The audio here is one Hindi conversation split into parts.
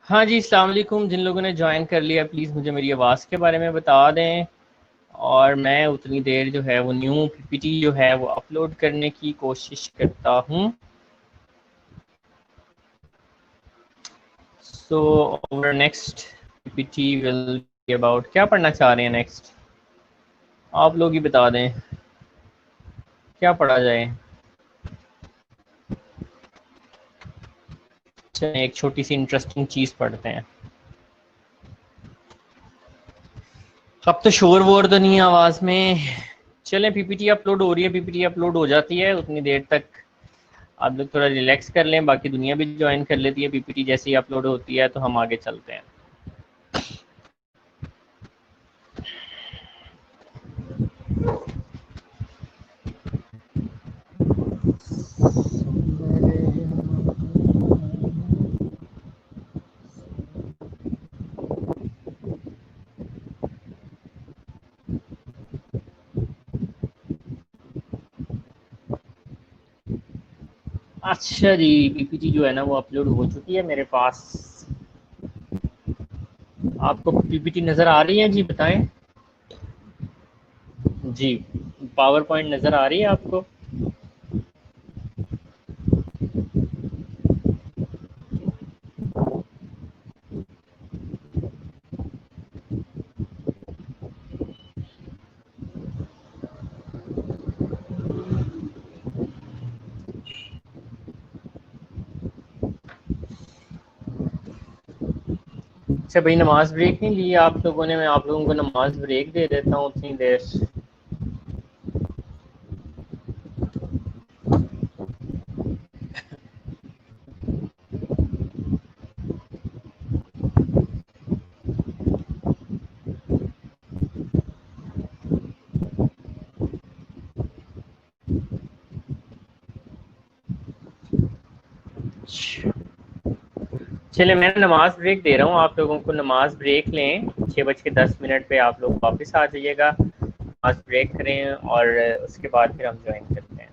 हाँ जी, अस्सलाम वालेकुम। जिन लोगों ने ज्वाइन कर लिया प्लीज़ मुझे मेरी आवाज़ के बारे में बता दें और मैं उतनी देर जो है वो न्यू पीपीटी जो है वो अपलोड करने की कोशिश करता हूँ। So our next PPT will be about, क्या पढ़ना चाह रहे हैं नेक्स्ट? आप लोग ही बता दें क्या पढ़ा जाए। चलें एक छोटी सी इंटरेस्टिंग चीज़ पढ़ते हैं। अब तो शोर वोर तो नहीं है आवाज़ में। चलें, पीपीटी अपलोड हो रही है, पीपीटी अपलोड हो जाती है उतनी देर तक आप लोग थोड़ा रिलैक्स कर लें, बाकी दुनिया भी ज्वाइन कर लेती है। पीपीटी जैसे ही अपलोड होती है तो हम आगे चलते हैं। अच्छा जी, पीपीटी जो है ना वो अपलोड हो चुकी है मेरे पास। आपको पीपीटी नज़र आ रही है जी? बताएं जी। पावर पॉइंट नज़र आ रही है आपको? अच्छा भाई, नमाज ब्रेक नहीं ली आप लोगों ने? मैं आप लोगों को नमाज ब्रेक दे देता हूँ उतनी देर। चलिए मैं नमाज ब्रेक दे रहा हूँ आप लोगों को, नमाज ब्रेक लें। 6:10 पे आप लोग वापस आ जाइएगा, नमाज ब्रेक करें और उसके बाद फिर हम ज्वाइन करते हैं।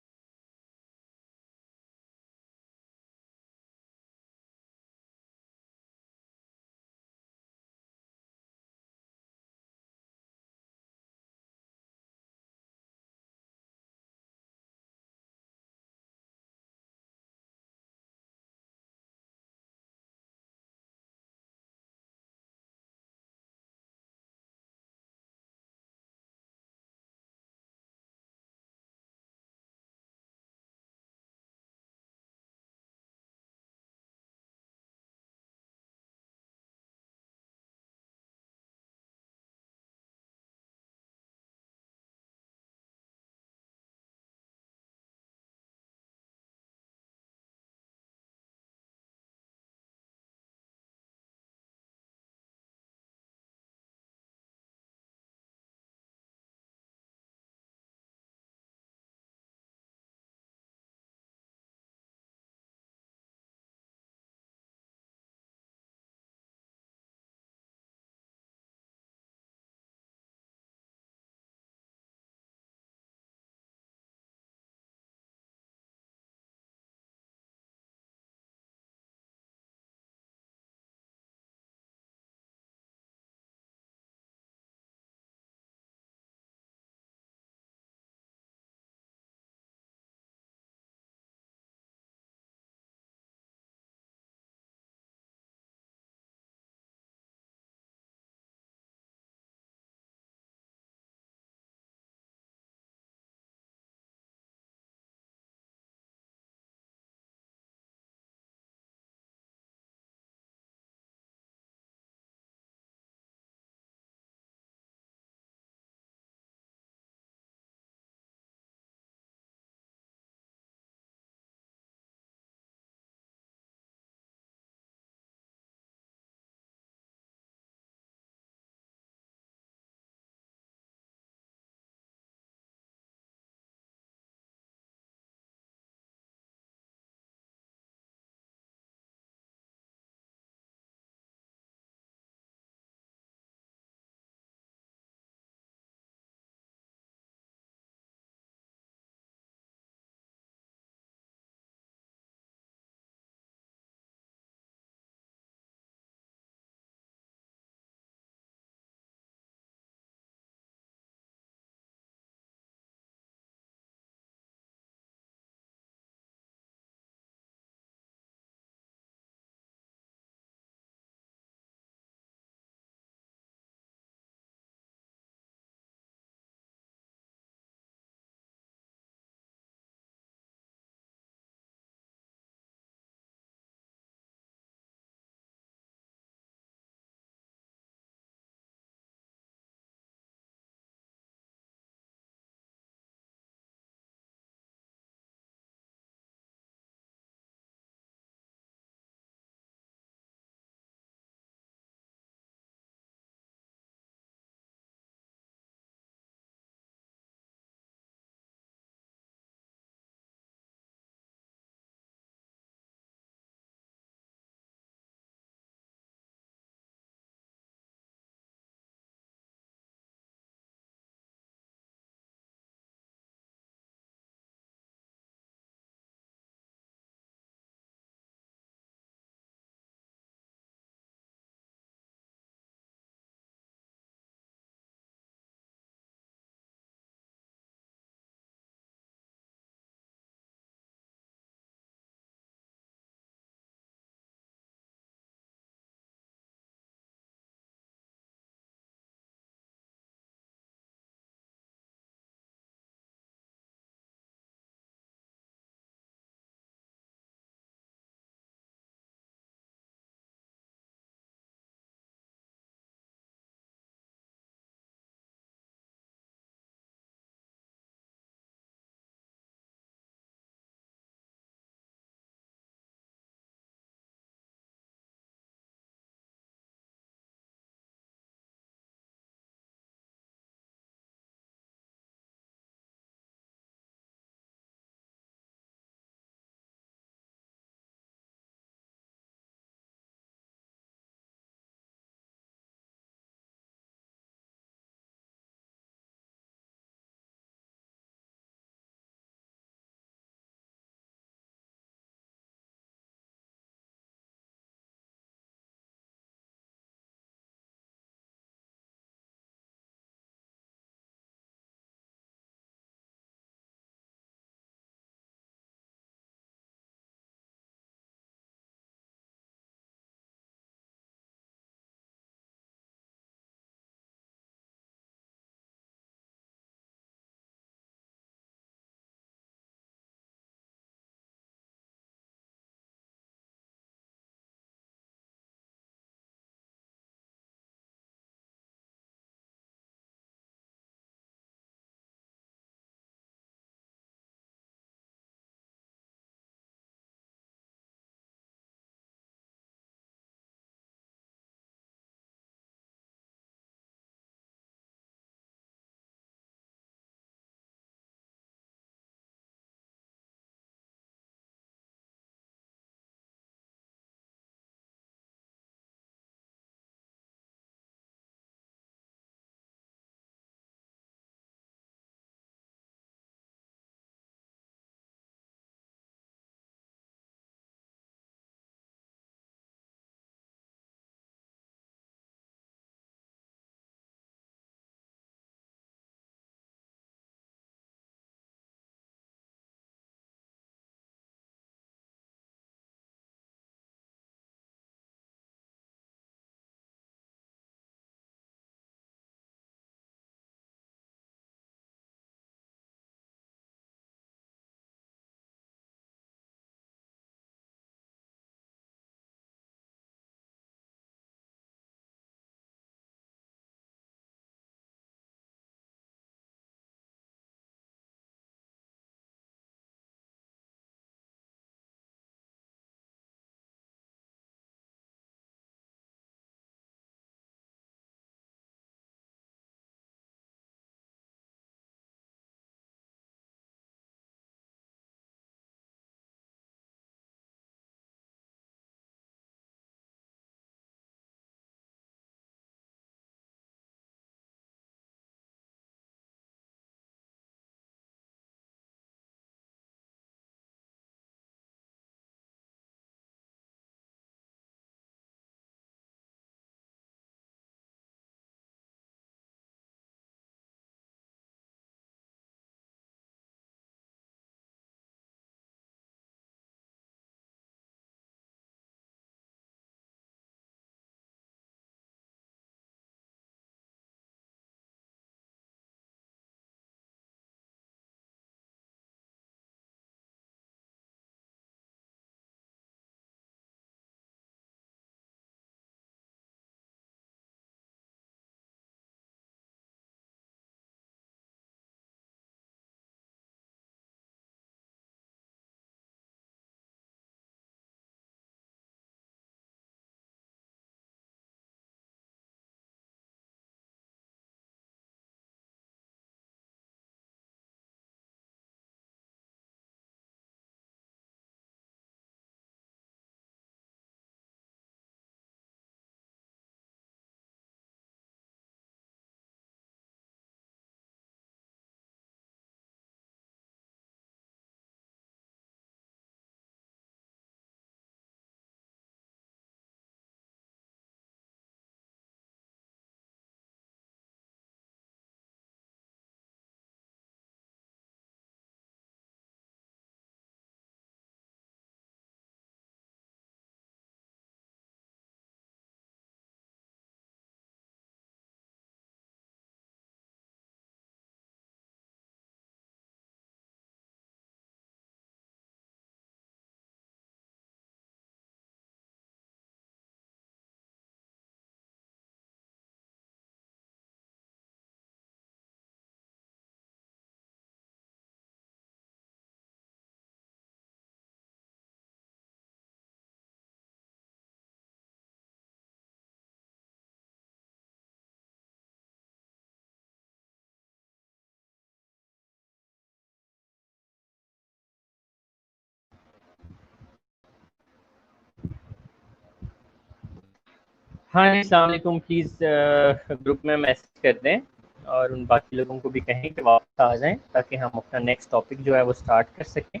हाँ जी, अस्सलाम वालेकुम। प्लीज़ ग्रुप में मैसेज कर दें और उन बाकी लोगों को भी कहें कि वापस आ जाएं ताकि हम अपना नेक्स्ट टॉपिक जो है वो स्टार्ट कर सकें।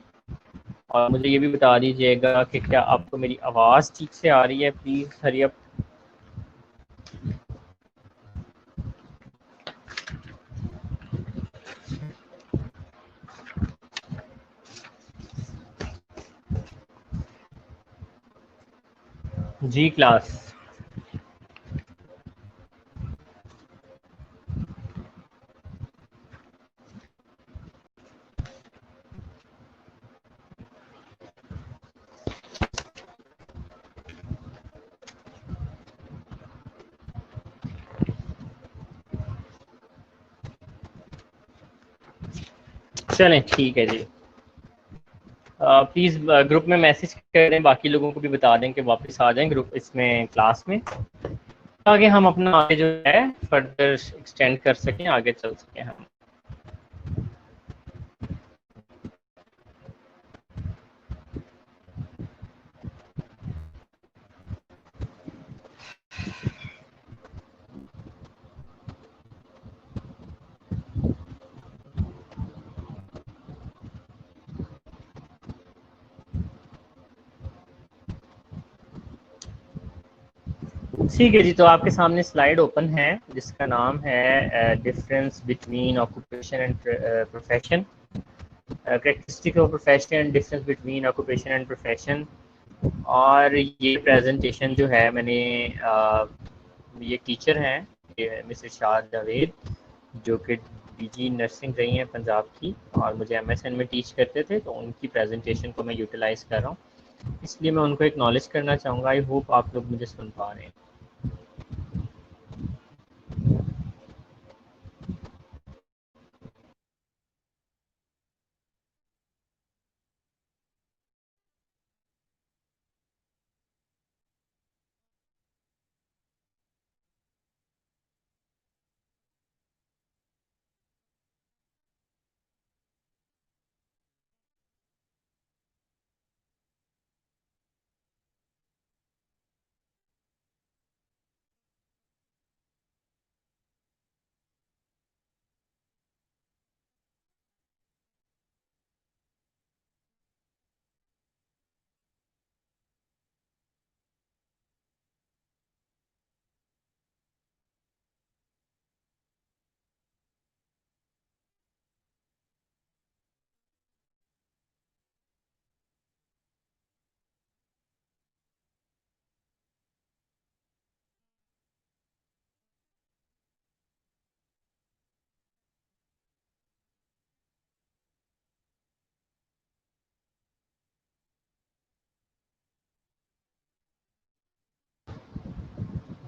और मुझे ये भी बता दीजिएगा कि क्या आपको मेरी आवाज़ ठीक से आ रही है। Please hurry up. जी क्लास। चलें, ठीक है जी। प्लीज़ ग्रुप में मैसेज कर दें, बाकी लोगों को भी बता दें कि वापस आ जाएं ग्रुप इसमें क्लास में, ताकि हम अपना आगे जो है फर्दर एक्सटेंड कर सकें, आगे चल सकें हम। ठीक है जी, तो आपके सामने स्लाइड ओपन है जिसका नाम है difference between occupation and profession, characteristic of profession, difference between occupation and profession. और ये प्रेजेंटेशन जो है मैंने ये टीचर हैं मिस इरशाद जावेद, जो कि डीजी नर्सिंग रही हैं पंजाब की और मुझे एमएसएन में टीच करते थे, तो उनकी प्रेजेंटेशन को मैं यूटिलाइज़ कर रहा हूँ, इसलिए मैं उनको एक्नॉलेज करना चाहूँगा। आई होप आप लोग मुझे सुन पा रहे हैं।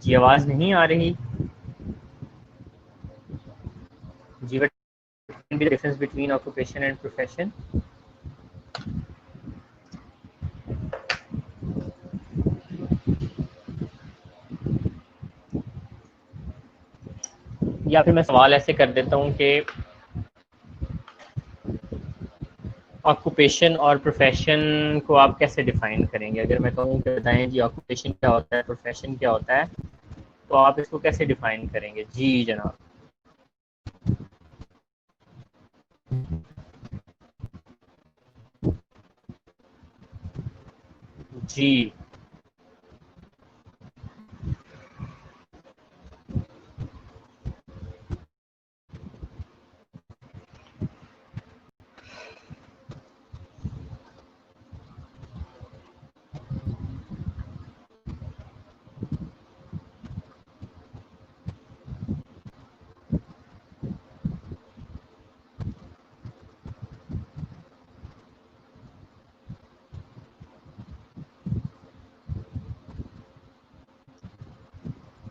जी आवाज़ नहीं आ रही जी? But difference between occupation and profession. या फिर मैं सवाल ऐसे कर देता हूँ कि ऑक्यूपेशन और प्रोफेशन को आप कैसे डिफाइन करेंगे? अगर मैं कहूँ कि बताएं जी ऑक्यूपेशन क्या होता है, प्रोफेशन क्या होता है, तो आप इसको कैसे डिफाइन करेंगे? जी जनाब। जी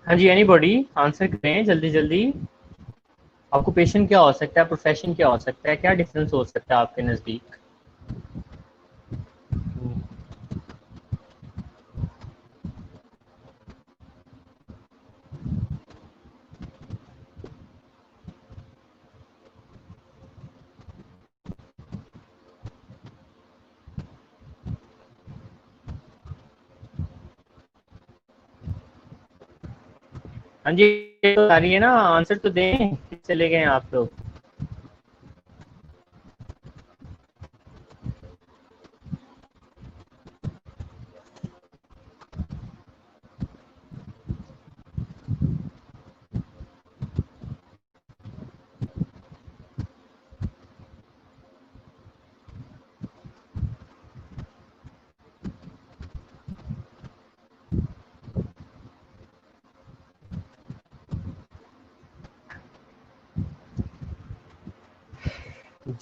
हाँ जी, एनीबॉडी आंसर करें जल्दी जल्दी। ऑक्यूपेशन क्या हो सकता है, प्रोफेशन क्या हो सकता है, क्या डिफरेंस हो सकता है आपके नज़दीक? हाँ जी, ये तो आ रही है ना, आंसर तो दें, चले गए आप लोग।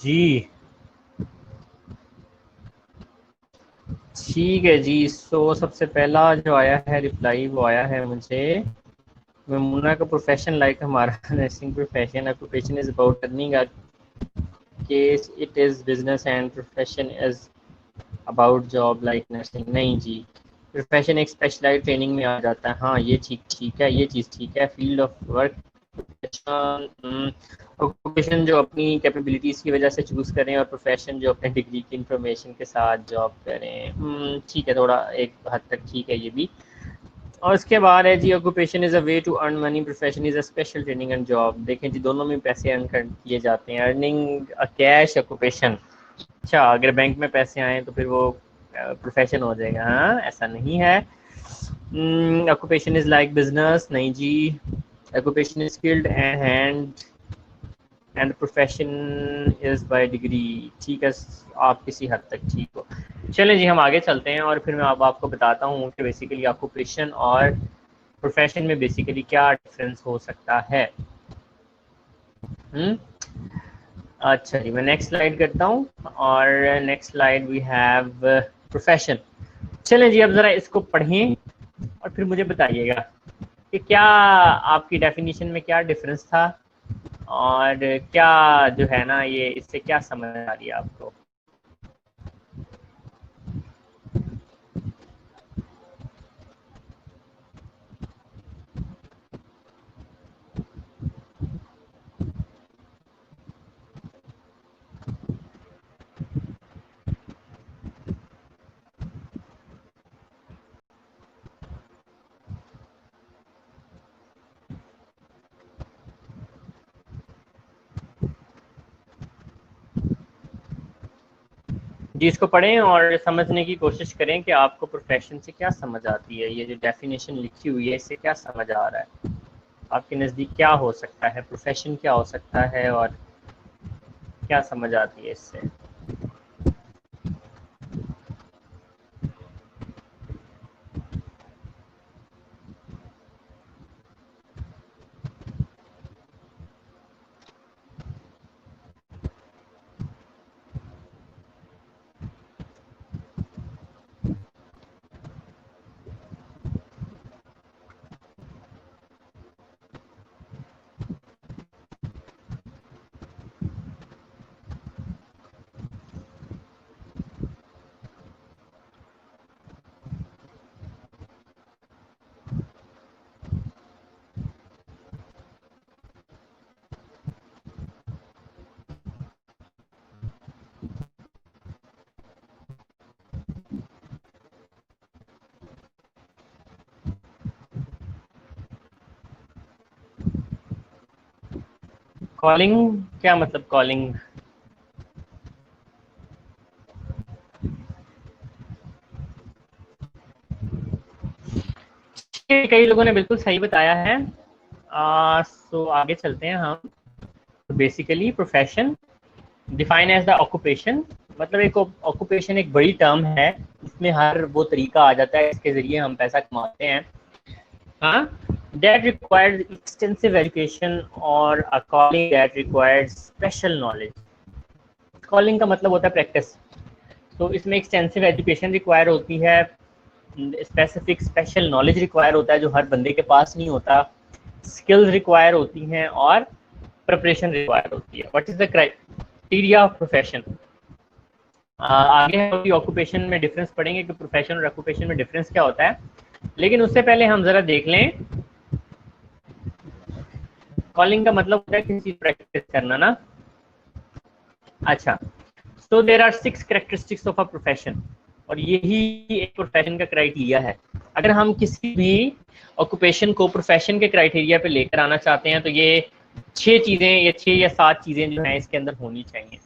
जी ठीक है जी। सो सबसे पहला जो आया है रिप्लाई, वो आया है मुझे, ममूना का प्रोफेशन लाइक हमारा nursing profession, occupation is about earning, case it is business and profession is about job like nursing. नहीं जी, प्रोफेशन एक स्पेशलाइज्ड ट्रेनिंग में आ जाता है। हाँ ये ठीक ठीक है, ये चीज़ ठीक है। फील्ड ऑफ वर्क, ऑक्यूपेशन जो अपनी कैपेबिलिटीज़ की वजह से चूज़ करें, और प्रोफेशन जो अपने डिग्री की इंफॉर्मेशन के साथ जॉब करें। ठीक है, थोड़ा एक हद तक ठीक है ये भी। और उसके बाद है जी, occupation is a way to earn money, profession is a special training and job. देखें जी, दोनों में पैसे अर्न कर किए जाते हैं। अर्निंग अ कैश ऑक्यूपेशन, अच्छा अगर बैंक में पैसे आए तो फिर वो प्रोफेशन हो जाएगा। हाँ ऐसा नहीं है। ऑक्यूपेशन इज़ लाइक बिजनेस, नहीं जी। Occupation is skilled and profession is by degree. ठीक है, आप किसी हद तक ठीक हो। चलें जी, हम आगे चलते हैं और फिर मैं अब आपको बताता हूँ कि बेसिकली ऑक्यूपेशन और प्रोफेशन में बेसिकली क्या डिफरेंस हो सकता है। हम्म अच्छा जी, मैं नेक्स्ट स्लाइड करता हूँ, और next slide we have profession. चलें जी, अब ज़रा इसको पढ़ें और फिर मुझे बताइएगा कि क्या आपकी डेफिनेशन में क्या डिफरेंस था, और क्या जो है ना, ये इससे क्या समझ आ रही है आपको। जी इसको पढ़ें और समझने की कोशिश करें कि आपको प्रोफेशन से क्या समझ आती है। ये जो डेफिनेशन लिखी हुई है, इससे क्या समझ आ रहा है आपके नज़दीक, क्या हो सकता है प्रोफेशन, क्या हो सकता है, और क्या समझ आती है इससे। कॉलिंग, क्या मतलब कॉलिंग। कई लोगों ने बिल्कुल सही बताया है। सो आगे चलते हैं हम। तो basically profession define as the occupation, मतलब एक ऑक्यूपेशन एक बड़ी टर्म है, इसमें हर वो तरीका आ जाता है इसके जरिए हम पैसा कमाते हैं। हाँ, that requires extensive education or a calling that requires special knowledge। Calling का मतलब होता है प्रैक्टिस, तो इसमें एक्सटेंसिव एजुकेशन रिक्वायर होती है, स्पेसिफिक स्पेशल नॉलेज रिक्वायर होता है जो हर बंदे के पास नहीं होता, स्किल्स रिक्वायर होती हैं, और प्रिपरेशन रिक्वायर होती है। What is the criteria of profession. आगे हम ऑक्यूपेशन में डिफरेंस पढ़ेंगे कि प्रोफेशन और ऑक्यूपेशन में डिफरेंस क्या होता है, लेकिन उससे पहले हम जरा देख लें। कॉलिंग का मतलब होता है किसी प्रैक्टिस करना ना। अच्छा, so there are 6 characteristics of a profession. और यही एक प्रोफेशन का क्राइटेरिया है। अगर हम किसी भी ऑक्यूपेशन को प्रोफेशन के क्राइटेरिया पे लेकर आना चाहते हैं तो ये 6 चीज़ें या 6 या 7 चीज़ें जो हैं इसके अंदर होनी चाहिए।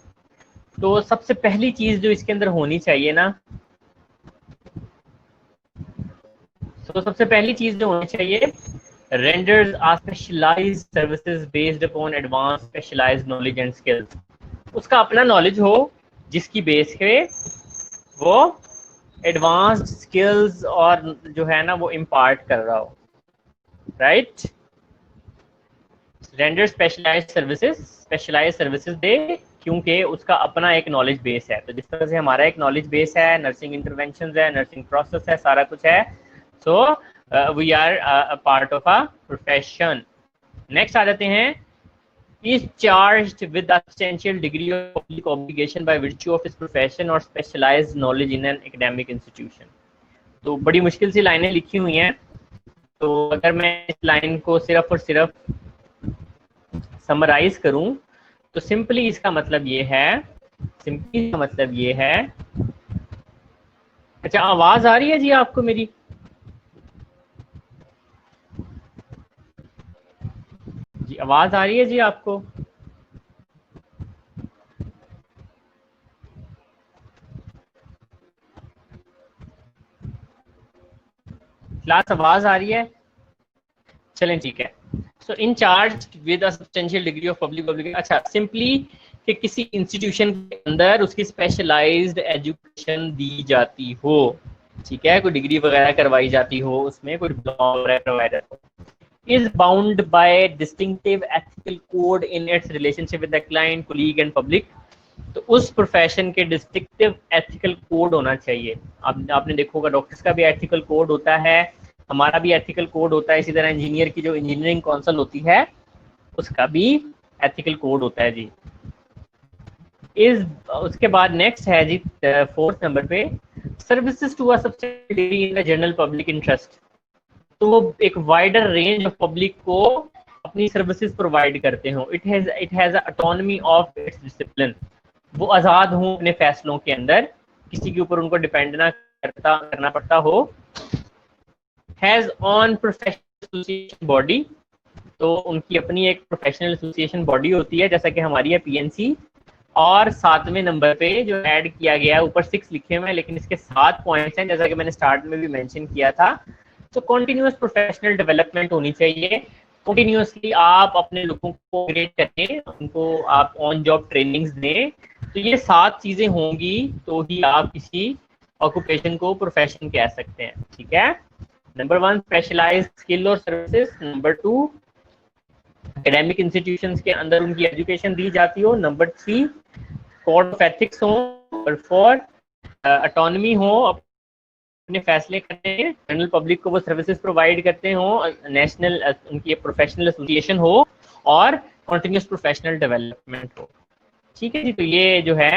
तो सबसे पहली चीज़ जो इसके अंदर होनी चाहिए ना, तो सबसे पहली चीज़ जो होनी चाहिए, renders are specialized services based upon advanced specialized knowledge and skills। उसका अपना नॉलेज हो जिसकी बेस पे वो एडवांस्ड स्किल्स और जो है ना वो इम्पार्ट कर रहा हो, राइट। रेंडर स्पेशलाइज्ड सर्विसेज दे, क्योंकि उसका अपना एक नॉलेज बेस है। तो जिस तरह से हमारा एक नॉलेज बेस है, नर्सिंग इंटरवेंशंस है, नर्सिंग प्रोसेस है, सारा कुछ है, so we are a part of a profession. Next आ जाते हैं, is charged with a substantial degree of public obligation by virtue of his profession or specialized knowledge in an academic institution। तो बड़ी मुश्किल सी लाइनें लिखी हुई हैं, तो अगर मैं इस लाइन को सिर्फ और सिर्फ समराइज करूं तो सिंपली इसका मतलब ये है, अच्छा आवाज आ रही है जी आपको मेरी? जी आवाज आ रही है जी आपको? क्लास आवाज आ रही है? चलें ठीक है। So in charge with a substantial degree of public obligation, अच्छा सिंपली कि किसी इंस्टीट्यूशन के अंदर उसकी स्पेशलाइज्ड एजुकेशन दी जाती हो, ठीक है, कोई डिग्री वगैरह करवाई जाती हो, उसमें कोई डिप्लोमा वगैरह करवाया जाता हो, is bound by distinctive ethical code in its relationship with the client, colleague and public। तो उस प्रोफेशन के डिस्टिंक्टिव एथिकल कोड होना चाहिए। आपने देखा होगा डॉक्टर्स का भी एथिकल कोड होता है, हमारा भी एथिकल कोड होता है, इसी तरह इंजीनियर की जो इंजीनियरिंग काउंसिल होती है उसका भी एथिकल कोड होता है जी। इस उसके बाद नेक्स्ट है जी 4th नंबर पे, services to a subsidiary in the general public interest. तो वो एक वाइडर रेंज ऑफ पब्लिक को अपनी सर्विसेज प्रोवाइड करते हो। It has autonomy of its discipline, वो आज़ाद हों अपने फैसलों के अंदर, किसी के ऊपर उनको डिपेंड ना करना पड़ता हो। Has on professional association body, तो उनकी अपनी एक प्रोफेशनल एसोसिएशन बॉडी होती है, जैसा कि हमारी है पीएनसी। और 7वें नंबर पे जो ऐड किया गया है, ऊपर 6 लिखे हुए हैं लेकिन इसके 7 पॉइंट्स हैं, जैसा कि मैंने स्टार्ट में भी मेंशन किया था। तो कॉन्टिन्यूस प्रोफेशनल डेवलपमेंट होनी चाहिए, कंटिन्यूसली आप अपने लोगों को अपग्रेड करें, उनको आप ऑन जॉब ट्रेनिंग्स दें। तो ये 7 चीजें होंगी तो ही आप किसी ऑक्यूपेशन को प्रोफेशन कह सकते हैं, ठीक है। नंबर 1 स्पेशलाइज्ड स्किल और सर्विसेज, नंबर 2 एकेडमिक इंस्टीट्यूशंस के अंदर उनकी एजुकेशन दी जाती हो, नंबर 3 कोड ऑफ एथिक्स हो, नंबर 4 ऑटोनॉमी हो, अपने फैसले करते हैं, जनरल पब्लिक को वो सर्विसेज प्रोवाइड करते हो, नेशनल उनकी प्रोफेशनल एसोसिएशन हो, और कॉन्टिन्यूस प्रोफेशनल डेवलपमेंट हो, ठीक है जी। तो ये जो है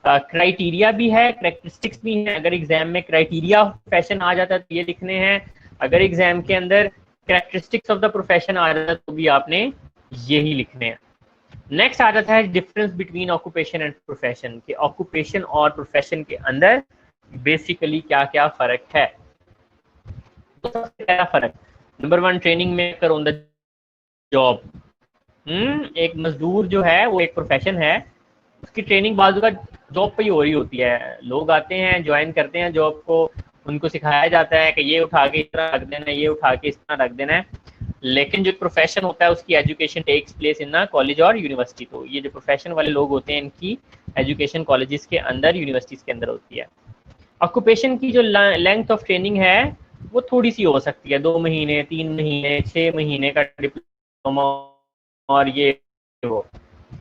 क्राइटेरिया भी है, कैरेक्टरिस्टिक्स भी है। अगर एग्जाम में क्राइटेरिया ऑफ प्रोफेशन आ जाता है तो ये लिखने हैं, अगर एग्जाम के अंदर कैरेक्टरिस्टिक्स ऑफ द प्रोफेशन आ जाता है तो भी आपने यही लिखने हैं। नेक्स्ट आ जाता है difference between occupation and profession, कि ऑक्यूपेशन और प्रोफेशन के अंदर बेसिकली क्या क्या फर्क है। तो सबसे पहला फर्क, number 1 training maker on the job. एक मजदूर जो है वो एक प्रोफेशन है, उसकी ट्रेनिंग बाजू का जॉब पे ही हो रही होती है। लोग आते हैं, ज्वाइन करते हैं जॉब को, उनको सिखाया जाता है कि ये उठा के इस तरह रख देना है, ये उठा के इस तरह रख देना है। लेकिन जो प्रोफेशन होता है उसकी एजुकेशन टेक्स प्लेस इन ना कॉलेज और यूनिवर्सिटी। तो ये जो प्रोफेशन वाले लोग होते हैं इनकी एजुकेशन कॉलेजेस के अंदर, यूनिवर्सिटीज के अंदर होती है। ऑक्यूपेशन की जो लेंथ ऑफ ट्रेनिंग है वो थोड़ी सी हो सकती है, 2 महीने, 3 महीने, 6 महीने का डिप्लोमा और ये वो।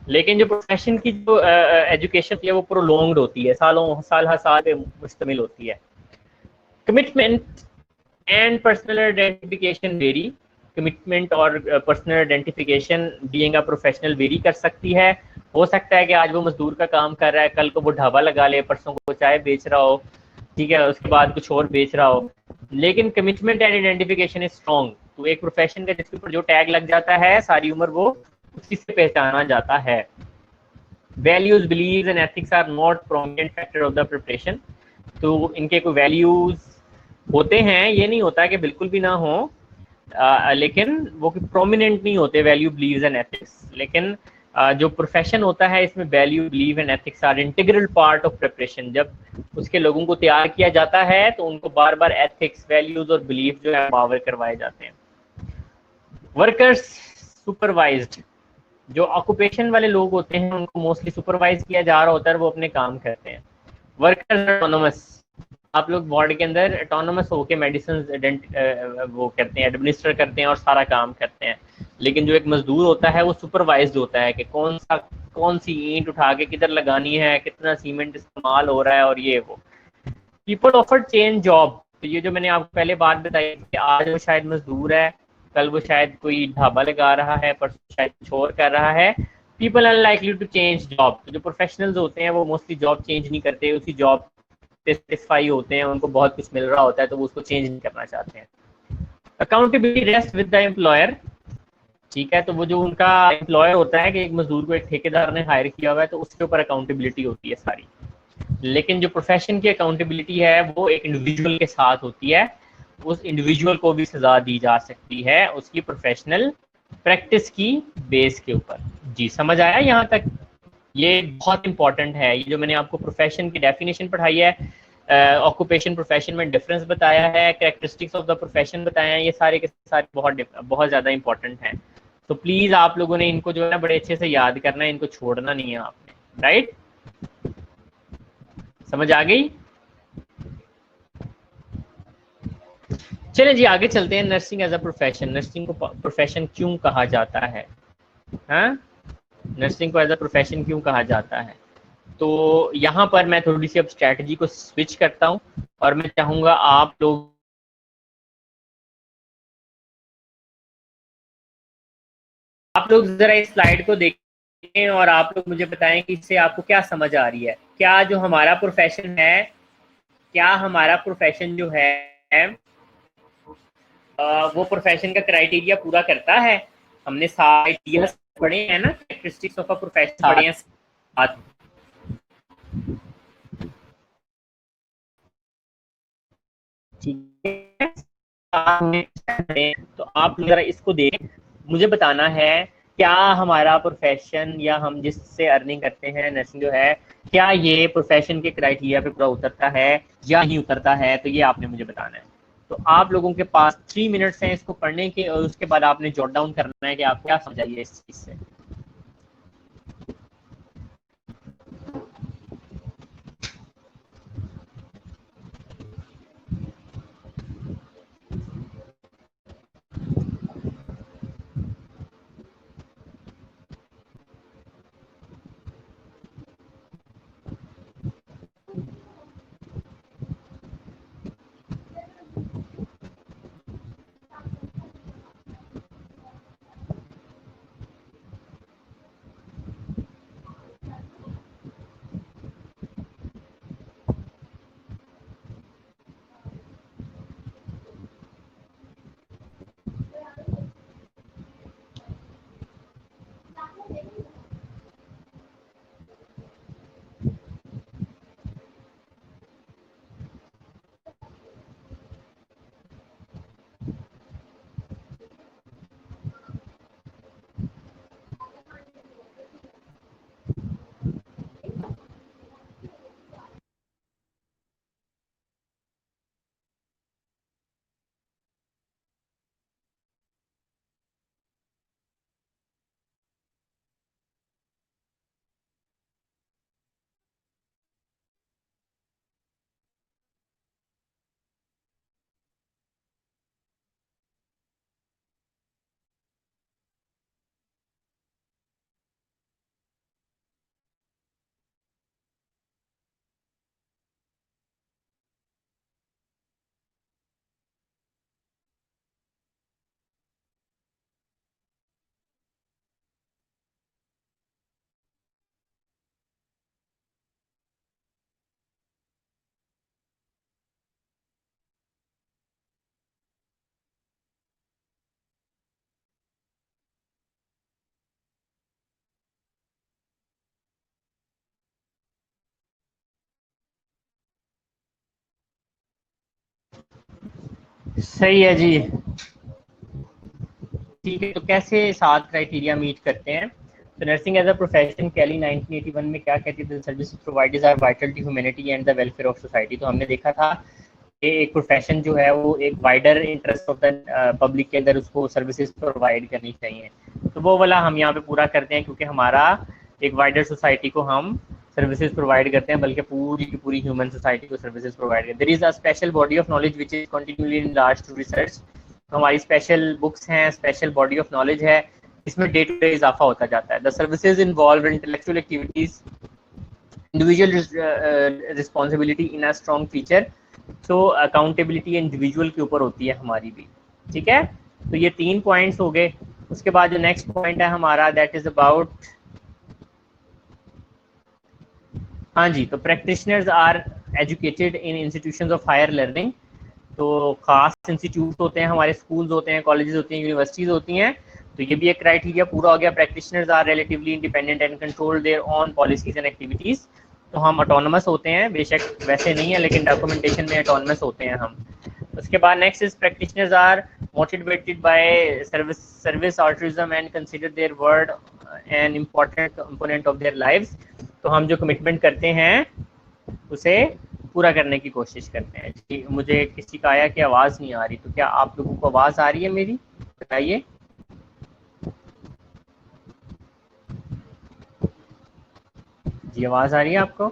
लेकिन जो प्रोफेशन की जो एजुकेशन है वो प्रोलॉन्ग्ड होती है, साल हर साल पे मुश्तमिल होती है। Commitment and personal identification very, commitment और personal identification being a professional very कर सकती है। हो सकता है कि आज वो मजदूर का काम कर रहा है, कल को वो ढाबा लगा ले, परसों को चाय बेच रहा हो, ठीक है, उसके बाद कुछ और बेच रहा हो। लेकिन commitment and identification is strong. तो एक प्रोफेशन का जिसके ऊपर जो टैग लग जाता है सारी उम्र वो उसी से पहचाना जाता है। Values, believes and ethics are not prominent factor of the preparation. तो इनके कोई वैल्यूज होते हैं, ये नहीं होता कि बिल्कुल भी ना हो, लेकिन वो प्रोमिनेंट नहीं होते वैल्यू, बिलीव्स एंड एथिक्स। लेकिन जो प्रोफेशन होता है इसमें value, believe and ethics are integral part of preparation. जब उसके लोगों को तैयार किया जाता है तो उनको बार बार एथिक्स, वैल्यूज और बिलीव जो है पावर करवाए जाते हैं। वर्कर्स सुपरवाइज्ड, जो ऑक्यूपेशन वाले लोग होते हैं उनको मोस्टली सुपरवाइज किया जा रहा होता है, वो अपने काम करते हैं। वर्कर्स ऑटोनोमस, आप लोग वार्ड के अंदर ऑटोनोमस होके मेडिसिन वो करते हैं, एडमिनिस्टर करते हैं और सारा काम करते हैं। लेकिन जो एक मजदूर होता है वो सुपरवाइज्ड होता है कि कौन सी ईंट उठा के किधर लगानी है, कितना सीमेंट इस्तेमाल हो रहा है और ये वो। पीपल ऑफर चेंज जॉब, तो ये जो मैंने आपको पहले बात बताई कि आज वो शायद मजदूर है, कल वो शायद कोई ढाबा लगा रहा है, परसों शायद कुछ और कर रहा है। People are likely to change job, तो जो प्रोफेशनल्स होते हैं वो मोस्टली जॉब चेंज नहीं करते, उसी जॉब सेटिस्फाई होते हैं, उनको बहुत कुछ मिल रहा होता है तो वो उसको चेंज नहीं करना चाहते हैं। Accountability rest with the employer, ठीक है, तो वो जो उनका एम्प्लॉयर होता है कि एक मजदूर को एक ठेकेदार ने हायर किया हुआ है तो उसके ऊपर अकाउंटेबिलिटी होती है सारी। लेकिन जो प्रोफेशन की अकाउंटेबिलिटी है वो एक इंडिविजुअल के साथ होती है, उस इंडिविजुअल को भी सजा दी जा सकती है उसकी प्रोफेशनल प्रैक्टिस की बेस के ऊपर। जी समझ आया यहाँ तक? ये बहुत इंपॉर्टेंट है, ये जो मैंने आपको प्रोफेशन की डेफिनेशन पढ़ाई है, ऑक्यूपेशन प्रोफेशन में डिफरेंस बताया है, कैरेक्टरिस्टिक्स ऑफ द प्रोफेशन बताया है, ये सारे के सारे बहुत ज़्यादा इंपॉर्टेंट हैं। तो प्लीज़ आप लोगों ने इनको जो है ना बड़े अच्छे से याद करना है, इनको छोड़ना नहीं है आपने, राइट? समझ आ गई? चलें जी आगे चलते हैं। Nursing as a profession, nursing को प्रोफेशन क्यों कहा जाता है? हाँ, नर्सिंग को एज अ प्रोफेशन क्यों कहा जाता है? तो यहाँ पर मैं थोड़ी सी अब स्ट्रैटेजी को स्विच करता हूँ और मैं चाहूंगा आप लोग जरा इस स्लाइड को देखें और आप लोग मुझे बताएं कि इससे आपको क्या समझ आ रही है। क्या जो हमारा प्रोफेशन है, क्या हमारा प्रोफेशन जो है वो प्रोफेशन का क्राइटेरिया पूरा करता है? हमने सारे आइडियाज पढ़े हैं ना, कैरेक्टरिस्टिक्स ऑफ अ प्रोफेशन पढ़े हैं साथ। ठीक है, तो आप जरा इसको देख, मुझे बताना है क्या हमारा प्रोफेशन या हम जिससे अर्निंग करते हैं नर्सिंग जो है, क्या ये प्रोफेशन के क्राइटेरिया पे पूरा उतरता है या नहीं उतरता है? तो ये आपने मुझे बताना है। तो आप लोगों के पास 3 मिनट्स हैं इसको पढ़ने के और उसके बाद आपने जॉट डाउन करना है कि आप क्या समझाइए इस चीज से। सही है जी। ठीक है, तो कैसे 7 क्राइटेरिया मीट करते हैं? तो nursing as a profession, Kelly 1981 में क्या कहती थी? Service providers are vital to humanity and the welfare of society. तो हमने देखा था कि एक प्रोफेशन जो है वो एक wider interest of the public के अंदर उसको सर्विसेज प्रोवाइड करनी चाहिए। तो वो वाला हम यहाँ पे पूरा करते हैं, क्योंकि हमारा एक वाइडर सोसाइटी को हम सर्विसेज प्रोवाइड करते हैं, बल्कि पूरी की पूरी ह्यूमन सोसाइटी को सर्विसेज प्रोवाइड करते हैं। There is a special body of knowledge which is continuously enlarged through research. तो हमारी स्पेशल बुक्स हैं, स्पेशल बॉडी ऑफ नॉलेज है, इसमें डे टू डे इजाफा होता जाता है। The services involve intellectual activities, individual responsibility in a strong feature. तो अकाउंटेबिलिटी इंडिविजुअल के ऊपर होती है हमारी भी। ठीक है, तो ये 3 पॉइंट्स हो गए। उसके बाद जो नेक्स्ट पॉइंट है हमारा, दैट इज अबाउट, हाँ जी, तो practitioners are educated in institutions of higher learning. तो खास इंस्टीट्यूट होते हैं हमारे, स्कूल्स होते हैं, कॉलेजेस होती हैं, यूनिवर्सिटीज होती हैं। तो ये भी एक क्राइटेरिया पूरा हो गया। Practitioners are relatively independent and control their own policies and activities. तो हम ऑटोनमस होते हैं, बेशक वैसे नहीं है लेकिन डॉक्यूमेंटेशन में ऑटोनमस होते हैं हम। उसके बाद next is practitioners are motivated by service altruism and consider their word an important component of their lives. तो हम जो कमिटमेंट करते हैं उसे पूरा करने की कोशिश करते हैं जी। मुझे किसी का आया कि आवाज़ नहीं आ रही, तो क्या आप लोगों को आवाज़ आ रही है मेरी? बताइए। जी आवाज़ आ रही है आपको?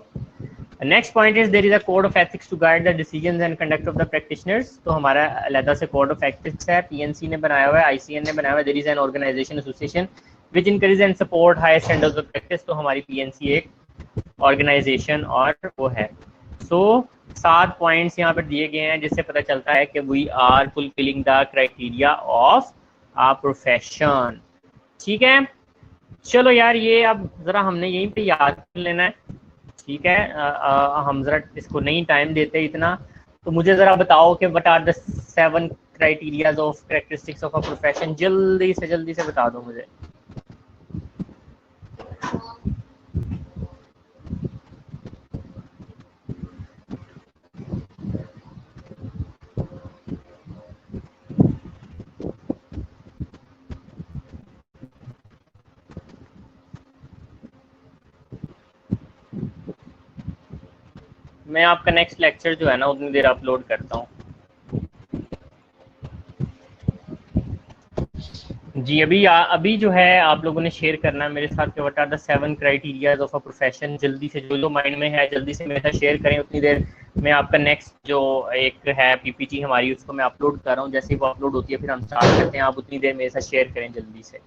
Next point is there is a code of ethics to guide the decisions and conduct of the practitioners. तो हमारा अलग से कोड ऑफ एथिक्स है, पीएनसी ने बनाया हुआ है, आईसीएन ने बनाया हुआ है। There is an organization association which encourage and support high standards of practice. तो हमारी पीएनसी एक ऑर्गेनाइजेशन और वो है। सो 7 पॉइंट्स यहाँ पर दिए गए हैं, जिससे पता चलता है कि we are fulfilling the criteria of a profession. ठीक है, चलो यार, ये अब जरा हमने यहीं पे याद कर लेना है। ठीक है, हम जरा इसको नहीं टाइम देते इतना। तो मुझे जरा बताओ कि what are the 7 criterias of characteristics of a profession. जल्दी से बता दो मुझे। मैं आपका नेक्स्ट लेक्चर जो है ना उतनी देर अपलोड करता हूँ जी। अभी जो है आप लोगों ने शेयर करना है मेरे साथ कि what are the 7 criterias of a profession. जल्दी से जो माइंड में है जल्दी से मेरे साथ शेयर करें। उतनी देर मैं आपका नेक्स्ट जो एक है पीपीटी हमारी, उसको मैं अपलोड कर रहा हूँ। जैसे ही वो अपलोड होती है फिर हम स्टार्ट करते हैं। आप उतनी देर मेरे साथ शेयर करें जल्दी से।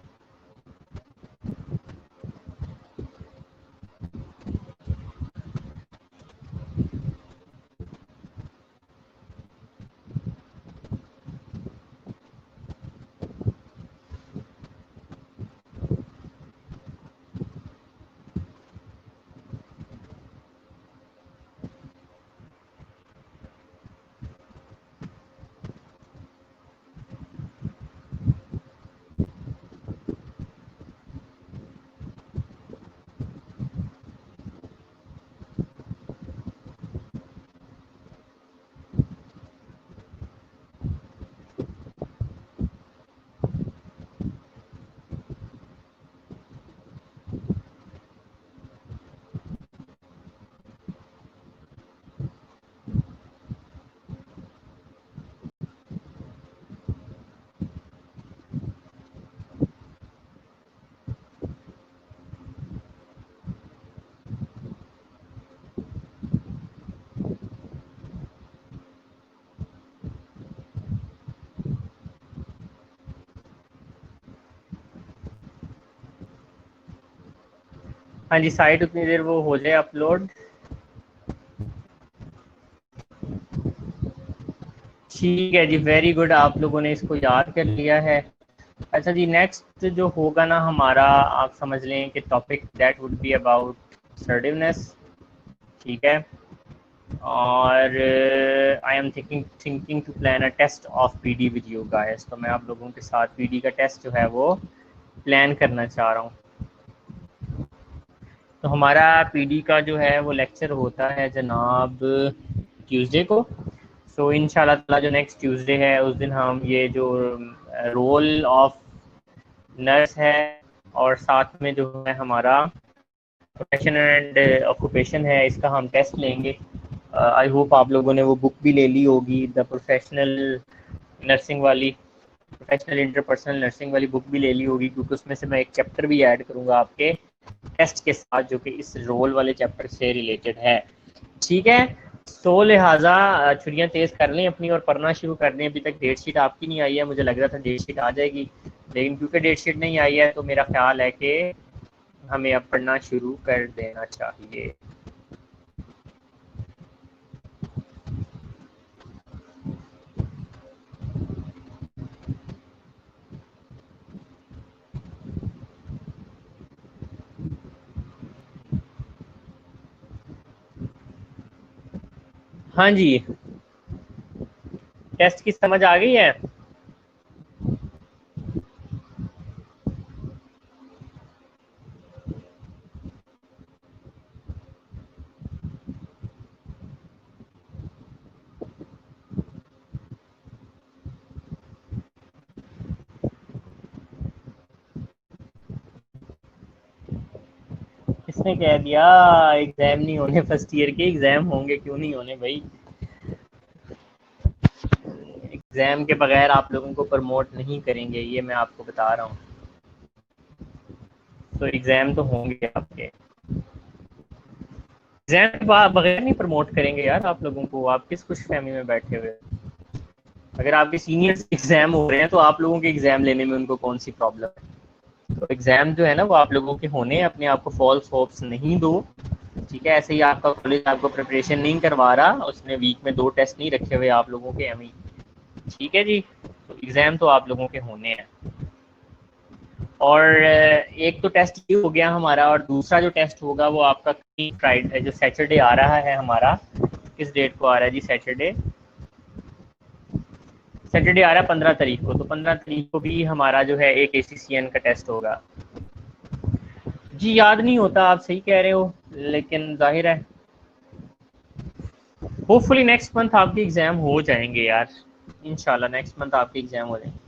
हाँ जी, साइट उतनी देर वो हो जाए अपलोड। ठीक है जी, वेरी गुड, आप लोगों ने इसको याद कर लिया है। अच्छा जी, नेक्स्ट जो होगा ना हमारा, आप समझ लें कि topic that would be about assertiveness. ठीक है, और I am thinking to plan a test of PD with you guys. तो मैं आप लोगों के साथ पीडी का टेस्ट जो है वो प्लान करना चाह रहा हूँ। तो हमारा पीडी का जो है वो लेक्चर होता है जनाब ट्यूसडे को। सो इंशाल्लाह ताला जो नेक्स्ट ट्यूसडे है उस दिन हम ये जो रोल ऑफ नर्स है और साथ में जो है हमारा प्रोफेशन एंड ऑक्यूपेशन है, इसका हम टेस्ट लेंगे। आई होप आप लोगों ने वो बुक भी ले ली होगी, द प्रोफेशनल नर्सिंग वाली, प्रोफेशनल इंटरपर्सनल नर्सिंग वाली बुक भी ले ली होगी, क्योंकि उसमें से मैं एक चैप्टर भी ऐड करूँगा आपके टेस्ट के साथ जो कि इस रोल वाले चैप्टर से रिलेटेड है। ठीक है, तो लिहाजा छुट्टियाँ तेज़ कर लें अपनी और पढ़ना शुरू कर दें। अभी तक डेट शीट आपकी नहीं आई है, मुझे लग रहा था डेट शीट आ जाएगी, लेकिन क्योंकि डेट शीट नहीं आई है तो मेरा ख्याल है कि हमें अब पढ़ना शुरू कर देना चाहिए। हाँ जी, टेस्ट की समझ आ गई है? किसने कह दिया एग्जाम नहीं होने? फर्स्ट ईयर के एग्जाम होंगे, क्यों नहीं होने भाई। एग्जाम के बगैर आप लोगों को प्रमोट नहीं करेंगे, ये मैं आपको बता रहा हूँ। तो एग्जाम तो होंगे आपके, एग्जाम के बगैर नहीं प्रमोट करेंगे यार आप लोगों को। आप किस खुश फहमी में बैठे हुए? अगर आपके सीनियर्स एग्जाम हो रहे हैं तो आप लोगों के एग्जाम लेने में उनको कौन सी प्रॉब्लम है? तो एग्जाम जो है ना वो आप लोगों के होने हैं, अपने आप को फॉल्स होप्स नहीं दो। ठीक है, ऐसे ही आपका कॉलेज आपको प्रिपरेशन नहीं करवा रहा, उसने वीक में 2 टेस्ट नहीं रखे हुए आप लोगों के एम। ठीक है जी, तो एग्जाम तो आप लोगों के होने हैं। और एक तो टेस्ट ये हो गया हमारा, और दूसरा जो टेस्ट होगा वो आपका फ्राइडे जो सैटरडे आ रहा है हमारा, किस डेट को आ रहा है जी? सैटरडे सैटरडे आ रहा है 15 तारीख को। तो 15 तारीख को भी हमारा जो है एक ACCN का टेस्ट होगा। जी याद नहीं होता, आप सही कह रहे हो, लेकिन जाहिर है होपफुली नेक्स्ट मंथ आपके एग्जाम हो जाएंगे यार, इंशाल्लाह नेक्स्ट मंथ आपके एग्जाम हो जाएंगे।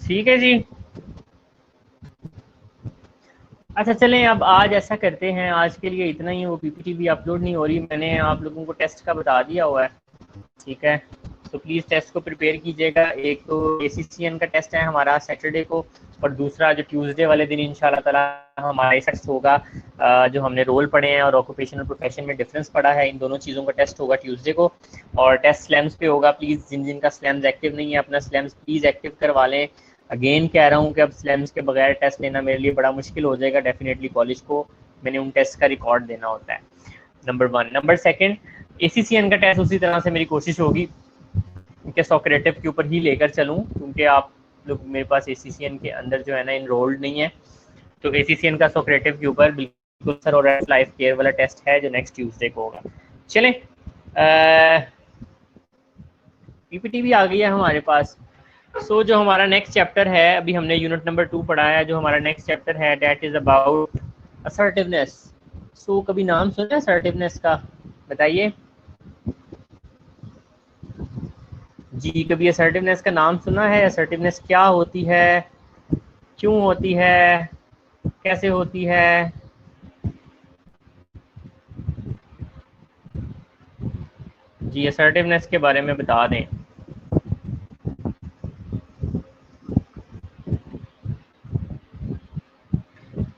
ठीक है जी। अच्छा चलें, अब आज ऐसा करते हैं, आज के लिए इतना ही। वो PPT भी अपलोड नहीं हो रही, मैंने आप लोगों को टेस्ट का बता दिया हुआ है। ठीक है, तो प्लीज़ टेस्ट को प्रिपेयर कीजिएगा। एक तो ACCN का टेस्ट है हमारा सैटरडे को, और दूसरा जो ट्यूसडे वाले दिन इंशाल्लाह ताला हमारा टेस्ट होगा। जो हमने रोल पढ़े हैं और ऑक्यूपेशनल प्रोफेशन में डिफरेंस पड़ा है, इन दोनों चीज़ों का टेस्ट होगा ट्यूसडे को। और टेस्ट स्लैम्स पे होगा। प्लीज़ जिन जिन का स्लैम्स एक्टिव नहीं है, अपना स्लैम्स प्लीज़ एक्टिव करवा लें। अगेन कह रहा हूँ कि अब स्लैम्स के बगैर टेस्ट लेना मेरे लिए बड़ा मुश्किल हो जाएगा। डेफिनेटली कॉलेज को मैंने उन टेस्ट का रिकॉर्ड देना होता है, नंबर 1। नंबर 2, ACCN का टेस्ट उसी तरह से मेरी कोशिश होगी कि सोक्रेटिव के ऊपर ही लेकर चलूँ, क्योंकि आप लोग मेरे पास ACCN के अंदर जो है ना इनरोल्ड नहीं है। तो ACCN का सोक्रेटिव के ऊपर बिल्कुल सर और लाइफ केयर वाला टेस्ट है जो नेक्स्ट ट्यूसडे को होगा। चलें, PPT भी आ गई है हमारे पास। सो जो हमारा नेक्स्ट चैप्टर है, अभी हमने यूनिट नंबर 2 पढ़ा है, जो हमारा नेक्स्ट चैप्टर है दैट इज अबाउट असर्टिवनेस। सो कभी नाम सुना है असर्टिवनेस का? बताइए जी, कभी असर्टिवनेस का नाम सुना है? असर्टिवनेस क्या होती है, क्यों होती है, कैसे होती है? जी असर्टिवनेस के बारे में बता दें।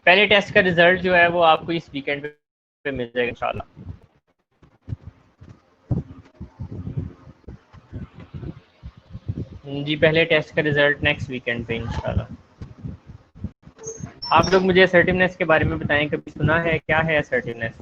पहले टेस्ट का रिजल्ट जो है वो आपको इस वीकेंड पे मिल जाएगा इंशाल्लाह। जी पहले टेस्ट का रिजल्ट नेक्स्ट वीकेंड पे इंशाल्लाह। आप लोग मुझे असर्टिवनेस के बारे में बताएं, कभी सुना है, क्या है असर्टिवनेस?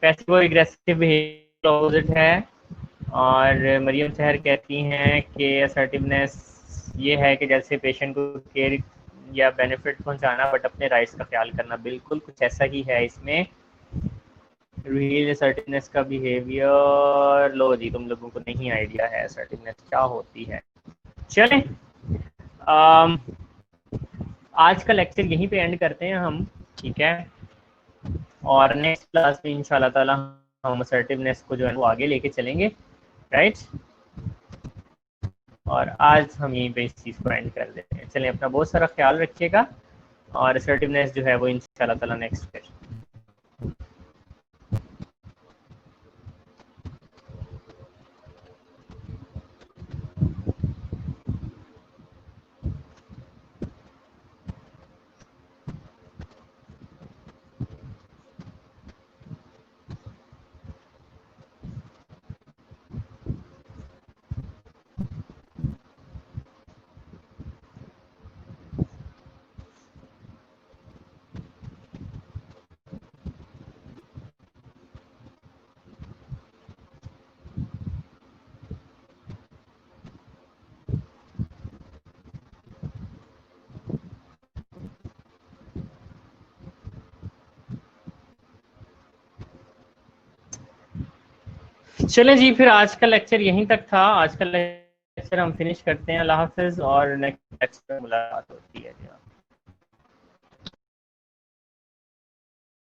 पैसिव और एग्रेसिव बिहेवियर ऑपोजिट है। और मरियम सहर कहती हैं कि असर्टिवनेस ये है कि जैसे पेशेंट को केयर या बेनिफिट पहुंचाना बट अपने राइट्स का ख्याल करना। बिल्कुल कुछ ऐसा ही है इसमें। रियल असर्टिवनेस का बिहेवियर, लो जी तुम लोगों को नहीं आइडिया है असर्टिवनेस क्या होती है। चलें आज का लेक्चर यहीं पे एंड करते हैं हम, ठीक है। और नेक्स्ट क्लास में इंशाल्लाह ताला हम असर्टिवनेस को जो है वो आगे लेके चलेंगे, राइट। और आज हम यहीं पे इस चीज़ को एंड कर देते हैं। चलें, अपना बहुत सारा ख्याल रखिएगा और असर्टिवनेस जो है वो इंशाल्लाह ताला नेक्स्ट फिर। चलें जी, फिर आज का लेक्चर यहीं तक था। आज का लेक्चर हम फिनिश करते हैं। अल्लाह हाफिज़ और नेक्स्ट लेक्चर में मुलाकात होगी।